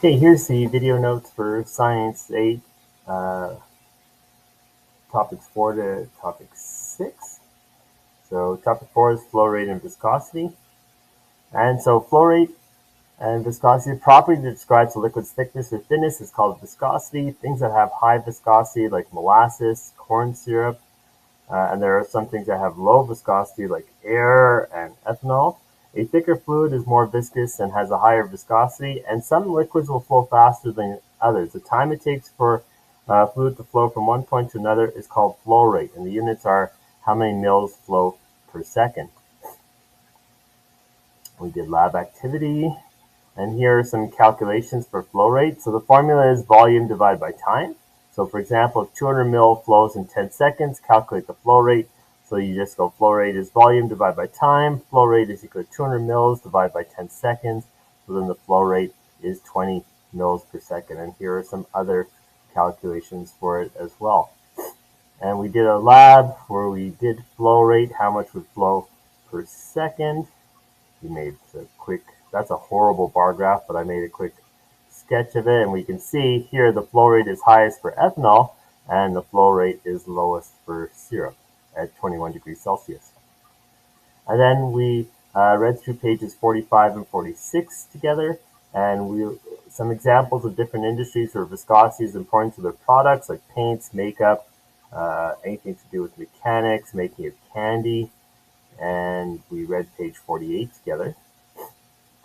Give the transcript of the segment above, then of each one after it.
Okay, here's the video notes for Science 8, topics 4 to topic 6. So topic 4 is flow rate and viscosity. And so flow rate and viscosity, the property that describes a liquid's thickness or thinness is called viscosity. Things that have high viscosity like molasses, corn syrup, and there are some things that have low viscosity like air and ethanol. A thicker fluid is more viscous and has a higher viscosity, and some liquids will flow faster than others. The time it takes for fluid to flow from one point to another is called flow rate, and the units are how many mils flow per second. We did lab activity, and here are some calculations for flow rate. So the formula is volume divided by time. So for example, if 200 mil flows in 10 seconds, calculate the flow rate. So you just go flow rate is volume divided by time. Flow rate is equal to 200 mils divided by 10 seconds. So then the flow rate is 20 mils per second. And here are some other calculations for it as well. And we did a lab where we did flow rate, how much would flow per second. We made a quick, that's a horrible bar graph, but I made a quick sketch of it, and we can see here the flow rate is highest for ethanol, and the flow rate is lowest for syrup at 21 degrees Celsius. And then we read through pages 45 and 46 together, and some examples of different industries where viscosity is important to their products, like paints, makeup, anything to do with mechanics, making of candy, and we read page 48 together.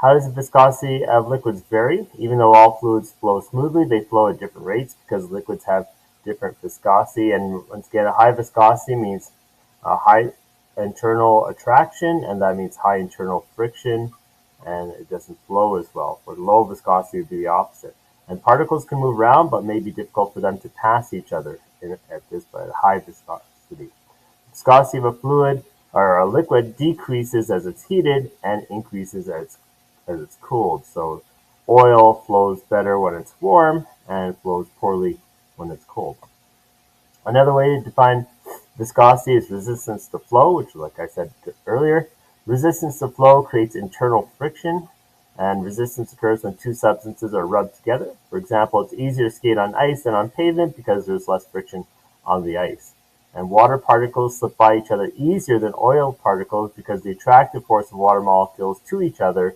How does the viscosity of liquids vary? Even though all fluids flow smoothly, they flow at different rates because liquids have different viscosity. And once again, a high viscosity means a high internal attraction, and that means high internal friction, and it doesn't flow as well. For low viscosity, it would be the opposite. And particles can move around, but may be difficult for them to pass each other at high viscosity. Viscosity of a fluid or a liquid decreases as it's heated and increases as it's cooled. So oil flows better when it's warm and flows poorly when it's cold. Another way to define viscosity is resistance to flow, which, like I said earlier, resistance to flow creates internal friction, and resistance occurs when two substances are rubbed together. For example, it's easier to skate on ice than on pavement because there's less friction on the ice. And water particles slip by each other easier than oil particles because the attractive force of water molecules to each other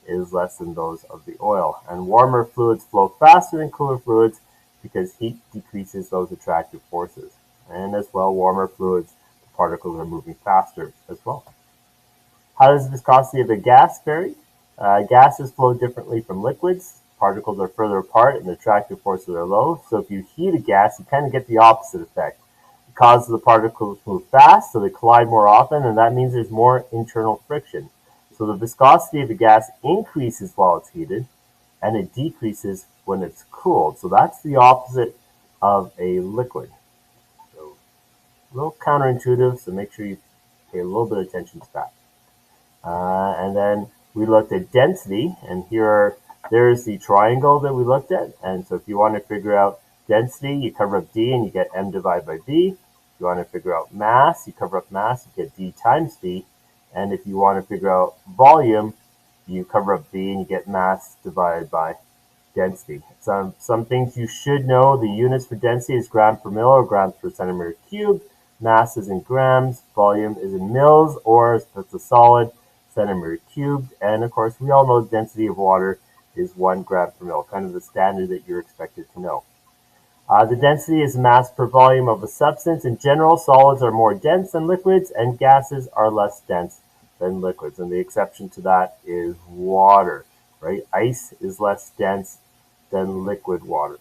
is less than those of the oil. And warmer fluids flow faster than cooler fluids because heat decreases those attractive forces. And as well, warmer fluids, the particles are moving faster as well. How does the viscosity of a gas vary? Gases flow differently from liquids. Particles are further apart and the attractive forces are low. So if you heat a gas, you kind of get the opposite effect. It causes the particles to move fast, so they collide more often, and that means there's more internal friction. So the viscosity of a gas increases while it's heated, and it decreases when it's cooled. So that's the opposite of a liquid. So a little counterintuitive, so make sure you pay a little bit of attention to that. And then we looked at density, and there's the triangle that we looked at. And so if you want to figure out density, you cover up D and you get M divided by V. If you want to figure out mass, you cover up mass, you get D times V. And if you want to figure out volume, you cover up V and you get mass divided by density. Some things you should know: the units for density is gram per mil or grams per centimeter cubed. Mass is in grams, volume is in mils, or if it's a solid, centimeter cubed. And of course, we all know the density of water is 1 gram per mil, kind of the standard that you're expected to know. The density is mass per volume of a substance. In general, solids are more dense than liquids, and gases are less dense than liquids. And the exception to that is water, right? Ice is less dense than liquid water.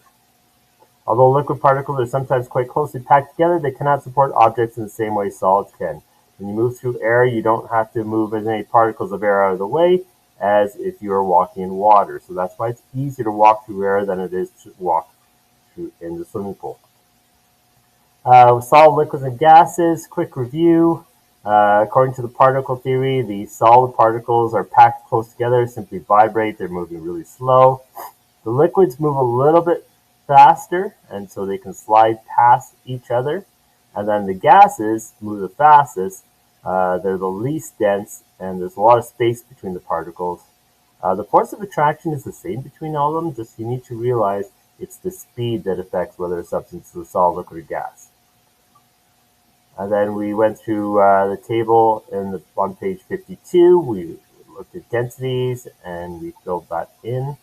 Although liquid particles are sometimes quite closely packed together, they cannot support objects in the same way solids can. When you move through air, you don't have to move as many particles of air out of the way as if you are walking in water. So that's why it's easier to walk through air than it is to walk in the swimming pool. Solid, liquids, and gases, quick review. According to the particle theory, the solid particles are packed close together, simply vibrate, they're moving really slow. The liquids move a little bit faster, and so they can slide past each other. And then the gases move the fastest. They're the least dense, and there's a lot of space between the particles. The force of attraction is the same between all of them, just you need to realize it's the speed that affects whether a substance is a solid, liquid, or gas. And then we went through the table on page 52. We looked at densities and we filled that in.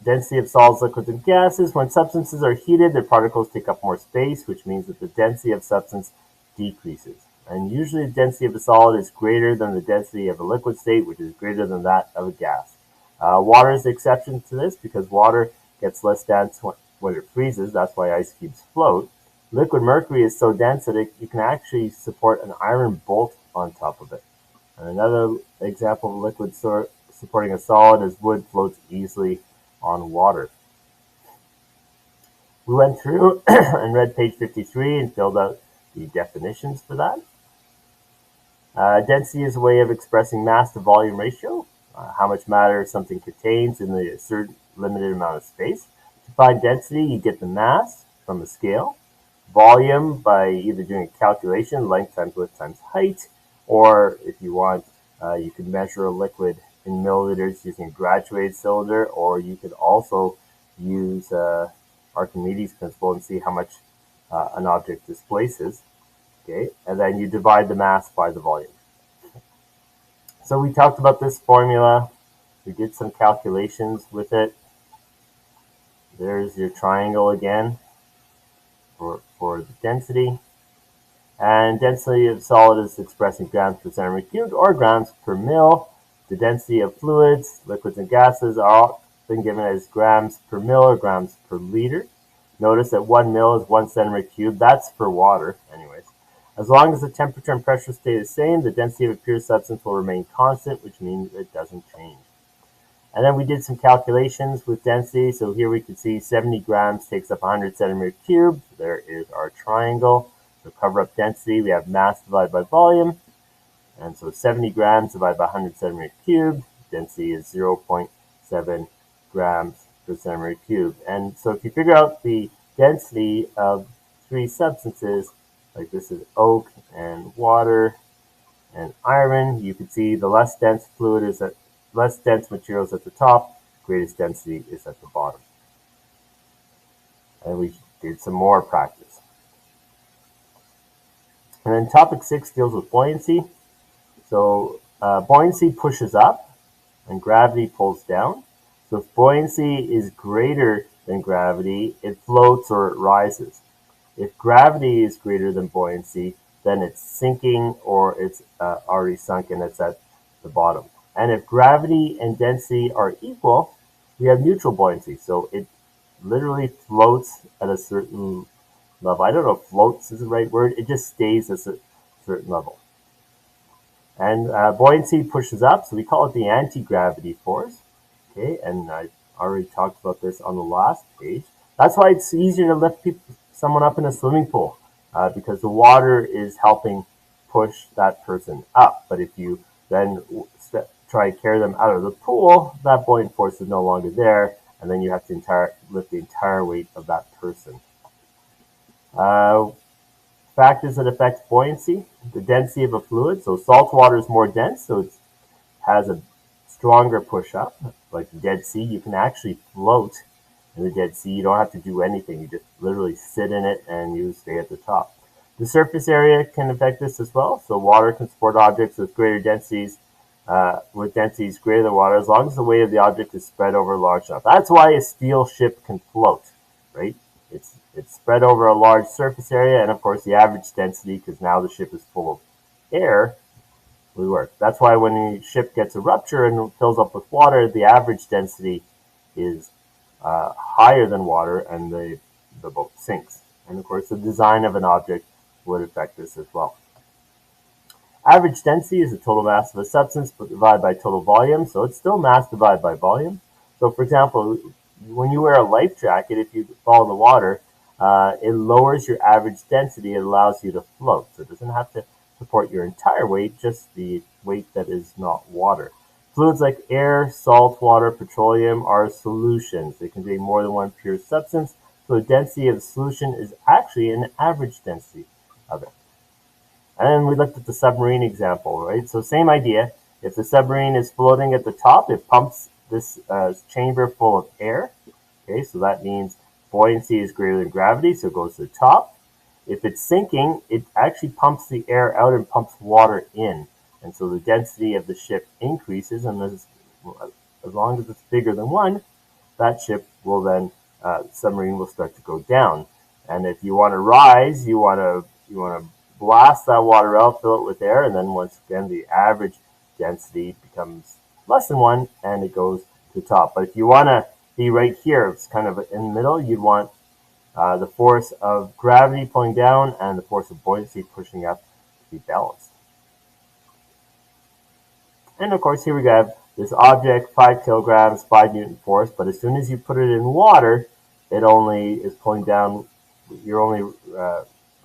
Density of solids, liquids, and gases. When substances are heated, their particles take up more space, which means that the density of substance decreases. And usually the density of a solid is greater than the density of a liquid state, which is greater than that of a gas. Water is the exception to this because water gets less dense when it freezes. That's why ice cubes float. Liquid mercury is so dense that you can actually support an iron bolt on top of it. And another example of liquid supporting a solid is wood floats easily on water. We went through and read page 53 and filled out the definitions for that. Density is a way of expressing mass to volume ratio, how much matter something contains in a certain limited amount of space. To find density, you get the mass from a scale, volume by either doing a calculation, length times width times height, or if you want, you could measure a liquid in milliliters using a graduated cylinder, or you could also use Archimedes' principle and see how much an object displaces. Okay, and then you divide the mass by the volume. So we talked about this formula. We did some calculations with it. There's your triangle again for the density. And density of solid is expressed in grams per centimeter cubed or grams per mil. The density of fluids, liquids, and gases are often given as grams per mil or grams per liter. Notice that 1 mil is 1 centimeter cubed. That's for water, anyways. As long as the temperature and pressure stay the same, the density of a pure substance will remain constant, which means it doesn't change. And then we did some calculations with density. So here we can see 70 grams takes up 100 centimeter cubed. There is our triangle. So cover up density, we have mass divided by volume. And so 70 grams divided by 100 centimeter cubed. Density is 0.7 grams per centimeter cubed. And so if you figure out the density of three substances, like this is oak and water and iron, you can see the less dense fluid is at less dense materials at the top, greatest density is at the bottom. And we did some more practice. And then topic 6 deals with buoyancy. So buoyancy pushes up and gravity pulls down. So if buoyancy is greater than gravity, it floats or it rises. If gravity is greater than buoyancy, then it's sinking or it's already sunk and it's at the bottom. And if gravity and density are equal, we have neutral buoyancy. So it literally floats at a certain level. I don't know if floats is the right word. It just stays at a certain level. And buoyancy pushes up, so we call it the anti-gravity force. Okay, and I already talked about this on the last page. That's why it's easier to lift someone up in a swimming pool because the water is helping push that person up. But if you then try and carry them out of the pool, that buoyant force is no longer there, and then you have to lift the entire weight of that person. Factors that affect buoyancy: the density of a fluid. So salt water is more dense, so it has a stronger push up. Like the Dead Sea, you can actually float in the Dead Sea. You don't have to do anything. You just literally sit in it and you stay at the top. The surface area can affect this as well. So water can support objects with greater densities, with densities greater than water, as long as the weight of the object is spread over large enough. That's why a steel ship can float, right? It's spread over a large surface area, and of course the average density, because now the ship is full of air, will work. That's why when the ship gets a rupture and fills up with water, the average density is higher than water, and the boat sinks. And of course the design of an object would affect this as well. Average density is the total mass of a substance divided by total volume, so it's still mass divided by volume. So for example, when you wear a life jacket, if you fall in the water, it lowers your average density. It allows you to float. So it doesn't have to support your entire weight, just the weight that is not water. Fluids like air, salt water, petroleum are solutions. They contain more than one pure substance, so the density of the solution is actually an average density of it. And then we looked at the submarine example, right? So same idea. If the submarine is floating at the top, it pumps this chamber full of air. Okay, so that means buoyancy is greater than gravity, so it goes to the top. If it's sinking, it actually pumps the air out and pumps water in. And so the density of the ship increases, and as long as it's bigger than 1, that ship will then, submarine will start to go down. And if you want to rise, you want to blast that water out, fill it with air, and then once again the average density becomes less than 1, and it goes to the top. But if you want to be right here, it's kind of in the middle, you'd want the force of gravity pulling down and the force of buoyancy pushing up to be balanced. And of course, here we have this object, 5 kilograms, 5 Newton force, but as soon as you put it in water, it only is pulling down, you're only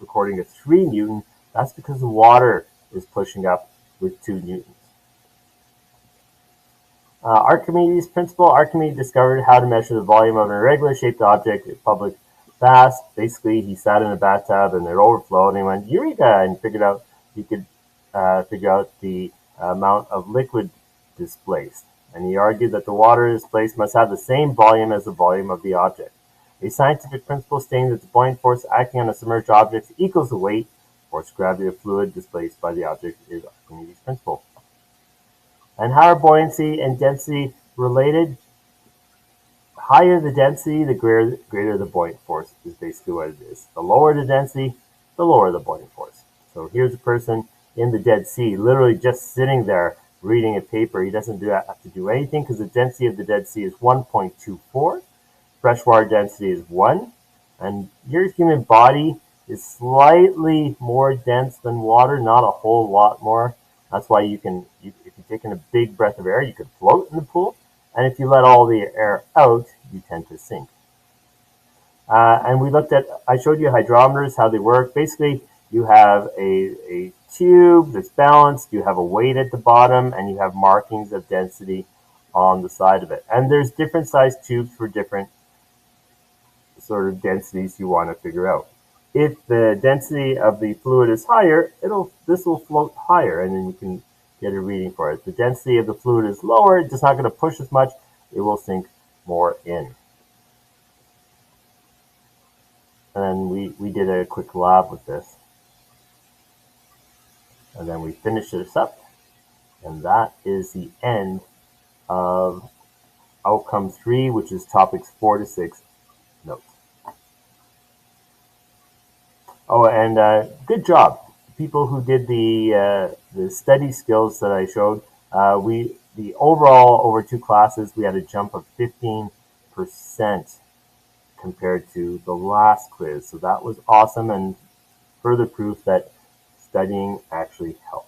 recording a 3 Newton. That's because the water is pushing up with 2 Newtons. Archimedes' principle. Archimedes discovered how to measure the volume of an irregular shaped object in public baths. Basically, he sat in a bathtub and it overflowed, and he went, Eureka! And figured out he could figure out the amount of liquid displaced. And he argued that the water displaced must have the same volume as the volume of the object. A scientific principle stating that the buoyant force acting on a submerged object equals the weight, force of gravity of fluid displaced by the object is Archimedes' principle. And how are buoyancy and density related? Higher the density, the greater the buoyant force is basically what it is. The lower the density, the lower the buoyant force. So here's a person in the Dead Sea, literally just sitting there reading a paper. He doesn't have to do anything because the density of the Dead Sea is 1.24. Freshwater density is 1. And your human body is slightly more dense than water, not a whole lot more. That's why if you take in a big breath of air, you could float in the pool. And if you let all the air out, you tend to sink. And I showed you hydrometers, how they work. Basically, you have a tube that's balanced, you have a weight at the bottom, and you have markings of density on the side of it. And there's different sized tubes for different sort of densities you want to figure out. If the density of the fluid is higher, this will float higher, and then you can get a reading for it. If the density of the fluid is lower, it's just not going to push as much, it will sink more in. And then we did a quick lab with this. And then we finished this up. And that is the end of outcome 3, which is topics 4 to 6 notes. Oh, and good job. People who did the study skills that I showed, the overall over 2 classes, we had a jump of 15% compared to the last quiz. So that was awesome and further proof that studying actually helps.